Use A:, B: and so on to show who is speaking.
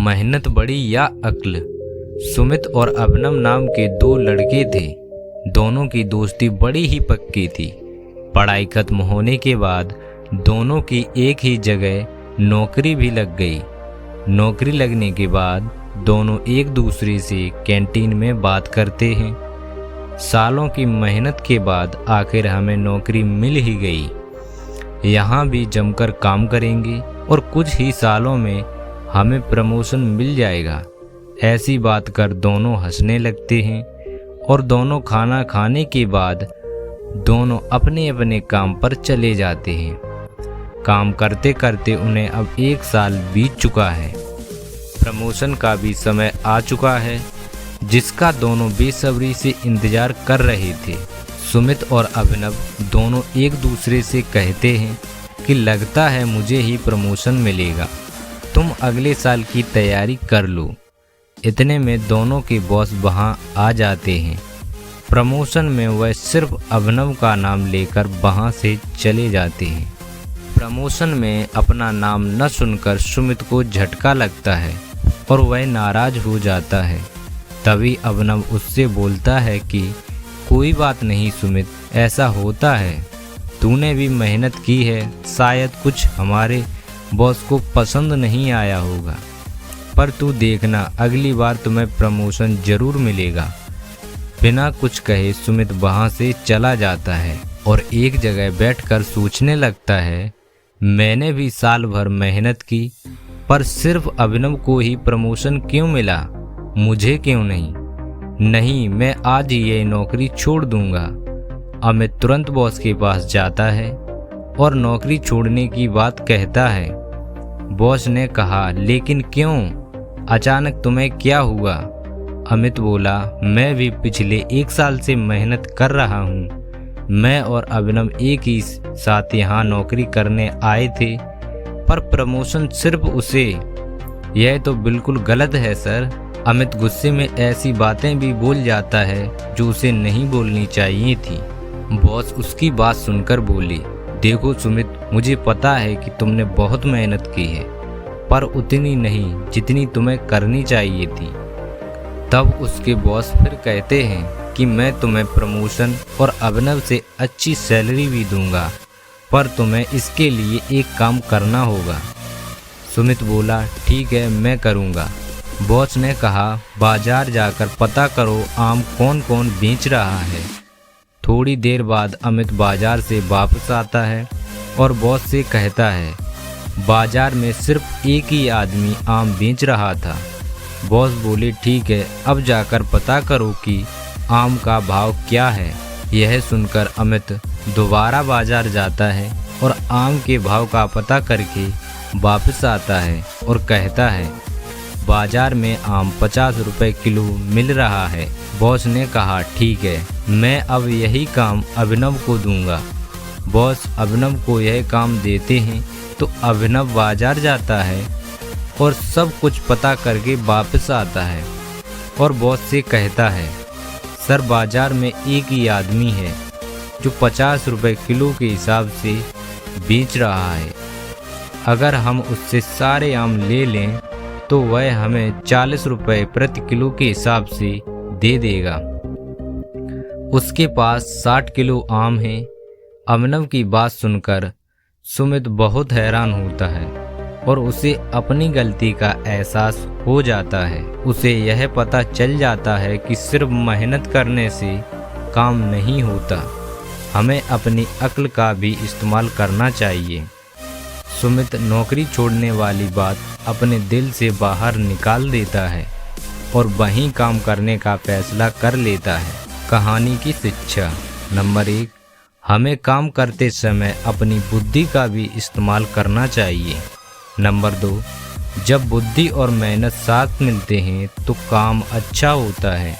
A: मेहनत बड़ी या अक्ल। सुमित और अभिनव नाम के दो लड़के थे। दोनों की दोस्ती बड़ी ही पक्की थी। पढ़ाई खत्म होने के बाद दोनों की एक ही जगह नौकरी भी लग गई। नौकरी लगने के बाद दोनों एक दूसरे से कैंटीन में बात करते हैं। सालों की मेहनत के बाद आखिर हमें नौकरी मिल ही गई। यहाँ भी जमकर काम करेंगे और कुछ ही सालों में हमें प्रमोशन मिल जाएगा। ऐसी बात कर दोनों हंसने लगते हैं और दोनों खाना खाने के बाद दोनों अपने अपने काम पर चले जाते हैं। काम करते करते उन्हें अब 1 साल बीत चुका है। प्रमोशन का भी समय आ चुका है, जिसका दोनों बेसब्री से इंतजार कर रहे थे। सुमित और अभिनव दोनों एक दूसरे से कहते हैं कि लगता है मुझे ही प्रमोशन मिलेगा, तुम अगले साल की तैयारी कर लो। इतने में दोनों के बॉस वहाँ आ जाते हैं। प्रमोशन में वह सिर्फ अभिनव का नाम लेकर वहाँ से चले जाते हैं। प्रमोशन में अपना नाम न सुनकर सुमित को झटका लगता है और वह नाराज हो जाता है। तभी अभिनव उससे बोलता है कि कोई बात नहीं सुमित, ऐसा होता है, तूने भी मेहनत की है, शायद कुछ हमारे बॉस को पसंद नहीं आया होगा, पर तू देखना अगली बार तुम्हें प्रमोशन जरूर मिलेगा। बिना कुछ कहे सुमित वहाँ से चला जाता है और एक जगह बैठकर सोचने लगता है, मैंने भी साल भर मेहनत की, पर सिर्फ अभिनव को ही प्रमोशन क्यों मिला, मुझे क्यों नहीं? नहीं, मैं आज ही ये नौकरी छोड़ दूंगा। अमित तुरंत बॉस के पास जाता है और नौकरी छोड़ने की बात कहता है। बॉस ने कहा, लेकिन क्यों? अचानक तुम्हें क्या हुआ? अमित बोला, मैं भी पिछले 1 साल से मेहनत कर रहा हूँ। मैं और अभिनव एक ही साथ यहाँ नौकरी करने आए थे, पर प्रमोशन सिर्फ उसे। यह तो बिल्कुल गलत है सर। अमित गुस्से में ऐसी बातें भी बोल जाता है जो उसे नहीं बोलनी चाहिए थी। बॉस उसकी बात सुनकर बोले, देखो सुमित, मुझे पता है कि तुमने बहुत मेहनत की है, पर उतनी नहीं जितनी तुम्हें करनी चाहिए थी। तब उसके बॉस फिर कहते हैं कि मैं तुम्हें प्रमोशन और अभिनव से अच्छी सैलरी भी दूंगा, पर तुम्हें इसके लिए एक काम करना होगा। सुमित बोला, ठीक है, मैं करूंगा। बॉस ने कहा, बाजार जाकर पता करो आम कौन कौन बेच रहा है। थोड़ी देर बाद अमित बाजार से वापस आता है और बॉस से कहता है, बाजार में सिर्फ एक ही आदमी आम बेच रहा था। बॉस बोले, ठीक है, अब जाकर पता करो कि आम का भाव क्या है। यह सुनकर अमित दोबारा बाजार जाता है और आम के भाव का पता करके वापस आता है और कहता है, बाजार में आम 50 रुपए किलो मिल रहा है। बॉस ने कहा, ठीक है, मैं अब यही काम अभिनव को दूंगा। बॉस अभिनव को यह काम देते हैं तो अभिनव बाजार जाता है और सब कुछ पता करके वापस आता है और बॉस से कहता है, सर बाजार में एक ही आदमी है जो 50 रुपए किलो के हिसाब से बेच रहा है। अगर हम उससे सारे आम ले लें तो वह हमें 40 रुपए प्रति किलो के हिसाब से दे देगा। उसके पास 60 किलो आम है। अभिनव की बात सुनकर सुमित बहुत हैरान होता है और उसे अपनी गलती का एहसास हो जाता है। उसे यह पता चल जाता है कि सिर्फ मेहनत करने से काम नहीं होता, हमें अपनी अक्ल का भी इस्तेमाल करना चाहिए। सुमित नौकरी छोड़ने वाली बात अपने दिल से बाहर निकाल देता है और वहीं काम करने का फैसला कर लेता है। कहानी की शिक्षा नंबर 1, हमें काम करते समय अपनी बुद्धि का भी इस्तेमाल करना चाहिए। नंबर 2, जब बुद्धि और मेहनत साथ मिलते हैं तो काम अच्छा होता है।